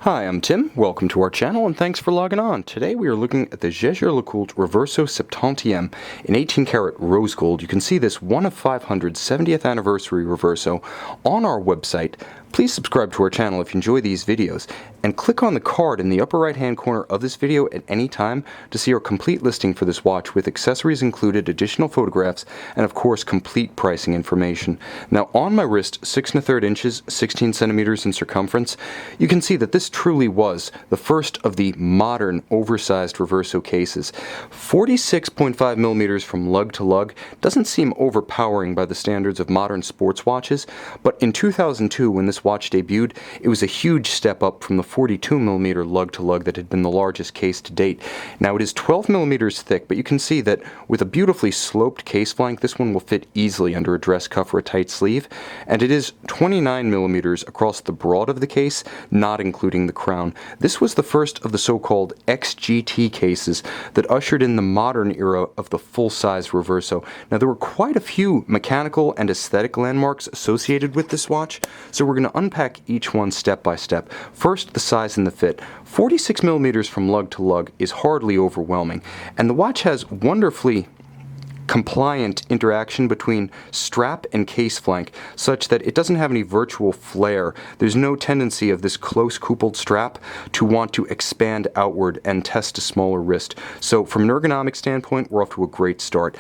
Hi, I'm Tim. Welcome to our channel and thanks for logging on. Today we are looking at the Jaeger-LeCoultre Reverso Septantieme in 18 karat rose gold. You can see this 1 of 500 70th anniversary Reverso on our website. Please subscribe to our channel if you enjoy these videos, and click on the card in the upper right hand corner of this video at any time to see our complete listing for this watch with accessories included, additional photographs, and of course complete pricing information. Now on my wrist, 6 1/3 inches, 16 centimeters in circumference, you can see that this truly was the first of the modern oversized Reverso cases. 46.5 millimeters from lug to lug doesn't seem overpowering by the standards of modern sports watches, but in 2002 when this watch debuted, it was a huge step up from the 42 millimeter lug to lug that had been the largest case to date. Now it is 12 millimeters thick, but you can see that with a beautifully sloped case flank, this one will fit easily under a dress cuff or a tight sleeve, and it is 29 millimeters across the broad of the case, not including the crown. This was the first of the so-called XGT cases that ushered in the modern era of the full-size Reverso. Now there were quite a few mechanical and aesthetic landmarks associated with this watch, so we're going to unpack each one step by step. First, the size and the fit. 46 millimeters from lug to lug is hardly overwhelming, and the watch has wonderfully compliant interaction between strap and case flank, such that it doesn't have any virtual flare. There's no tendency of this close coupled strap to want to expand outward and test a smaller wrist. So from an ergonomic standpoint, we're off to a great start.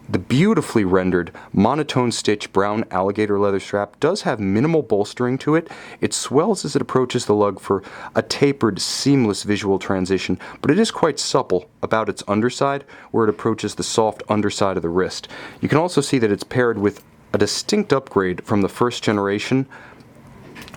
The beautifully rendered, monotone stitch brown alligator leather strap does have minimal bolstering to it. It swells as it approaches the lug for a tapered, seamless visual transition, but it is quite supple about its underside where it approaches the soft underside of the wrist. You can also see that it's paired with a distinct upgrade from the first generation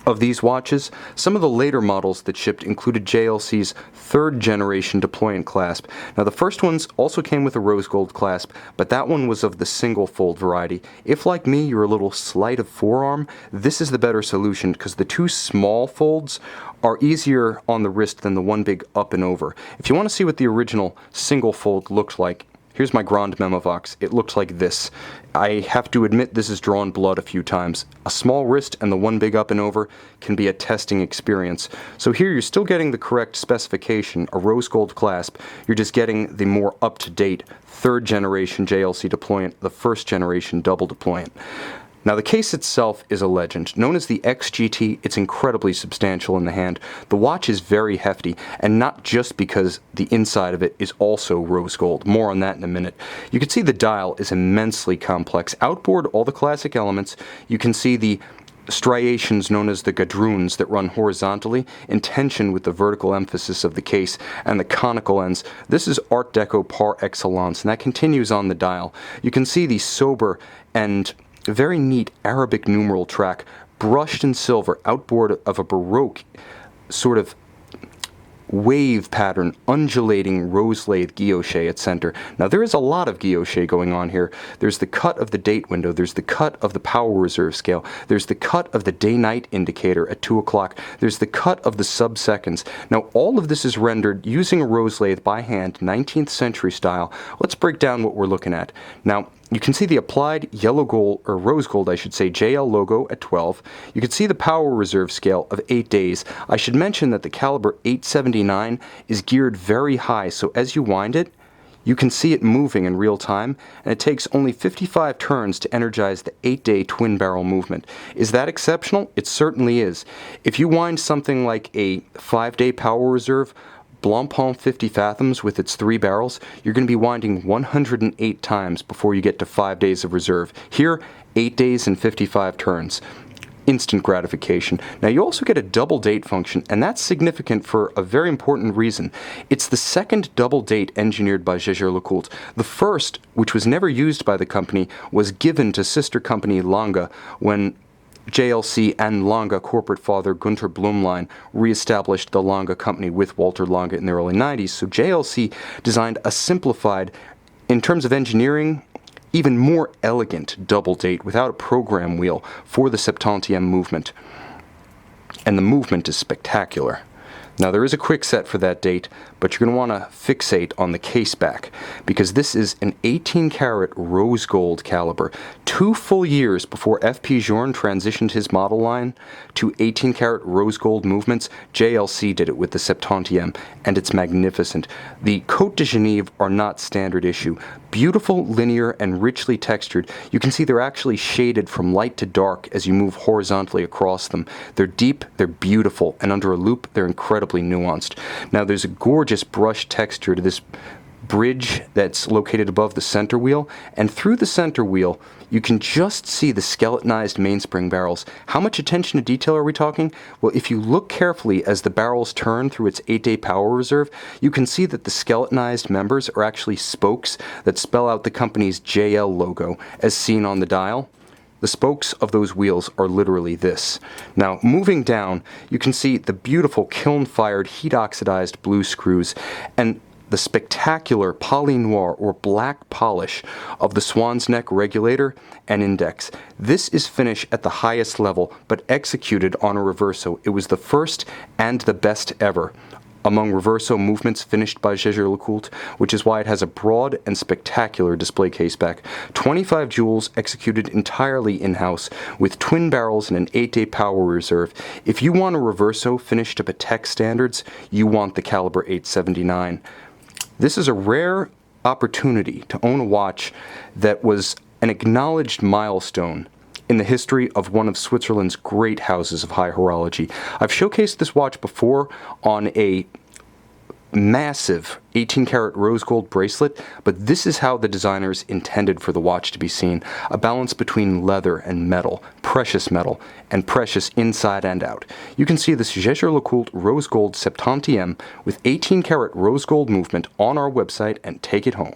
of these watches. Some of the later models that shipped included JLC's third generation deployant clasp. Now the first ones also came with a rose gold clasp, but that one was of the single fold variety. If like me you're a little slight of forearm, this is the better solution because the two small folds are easier on the wrist than the one big up and over. If you want to see what the original single fold looked like, here's my Grand Memovox. It looked like this. I have to admit this has drawn blood a few times. A small wrist and the one big up and over can be a testing experience. So here you're still getting the correct specification, a rose gold clasp. You're just getting the more up-to-date third generation JLC deployant, the first generation double deployant. Now the case itself is a legend. Known as the XGT, it's incredibly substantial in the hand. The watch is very hefty, and not just because the inside of it is also rose gold. More on that in a minute. You can see the dial is immensely complex. Outboard all the classic elements. You can see the striations known as the gadroons that run horizontally in tension with the vertical emphasis of the case and the conical ends. This is Art Deco par excellence, and that continues on the dial. You can see the sober and very neat Arabic numeral track brushed in silver outboard of a Baroque sort of wave pattern, undulating rose lathe guilloche at center. Now there is a lot of guilloche going on here. There's the cut of the date window, there's the cut of the power reserve scale, there's the cut of the day-night indicator at 2 o'clock, there's the cut of the sub-seconds. Now all of this is rendered using a rose lathe by hand, 19th century style. Let's break down what we're looking at. Now you can see the applied yellow gold, or rose gold I should say, JL logo at 12. You can see the power reserve scale of 8 days. I should mention that the caliber 879 is geared very high, so as you wind it, you can see it moving in real time, and it takes only 55 turns to energize the 8-day twin barrel movement. Is that exceptional? It certainly is. If you wind something like a 5-day power reserve, Blancpain 50 Fathoms with its 3 barrels, you're going to be winding 108 times before you get to 5 days of reserve. Here, 8 days and 55 turns. Instant gratification. Now you also get a double date function, and that's significant for a very important reason. It's the second double date engineered by Jaeger-LeCoultre. The first, which was never used by the company, was given to sister company Lange when JLC and Lange corporate father Gunter Blumlein re-established the Lange company with Walter Lange in the early 90s. So JLC designed a simplified, in terms of engineering, even more elegant double date without a program wheel for the Septantieme movement. And the movement is spectacular. Now there is a quick set for that date, but you're going to want to fixate on the case back, because this is an 18 karat rose gold caliber. 2 full years before F.P. Journe transitioned his model line to 18 karat rose gold movements, JLC did it with the Septantieme, and it's magnificent. The Côte de Genève are not standard issue. Beautiful, linear, and richly textured. You can see they're actually shaded from light to dark as you move horizontally across them. They're deep, they're beautiful, and under a loupe, they're incredibly nuanced. Now, there's a gorgeous brush texture to this bridge that's located above the center wheel, and through the center wheel, you can just see the skeletonized mainspring barrels. How much attention to detail are we talking? Well, if you look carefully as the barrels turn through its 8-day power reserve, you can see that the skeletonized members are actually spokes that spell out the company's JL logo, as seen on the dial. The spokes of those wheels are literally this. Now, moving down, you can see the beautiful kiln-fired, heat-oxidized blue screws, and the spectacular poly noir or black polish of the swan's neck regulator and index. This is finish at the highest level, but executed on a Reverso. It was the first and the best ever among Reverso movements finished by Jaeger-LeCoultre, which is why it has a broad and spectacular display caseback. 25 jewels executed entirely in-house with twin barrels and an 8-day power reserve. If you want a Reverso finished to Patek standards, you want the caliber 879. This is a rare opportunity to own a watch that was an acknowledged milestone in the history of one of Switzerland's great houses of high horology. I've showcased this watch before on a massive 18 karat rose gold bracelet, but this is how the designers intended for the watch to be seen. A balance between leather and metal, and precious inside and out. You can see this Jaeger-LeCoultre rose gold Septantieme with 18 karat rose gold movement on our website and take it home.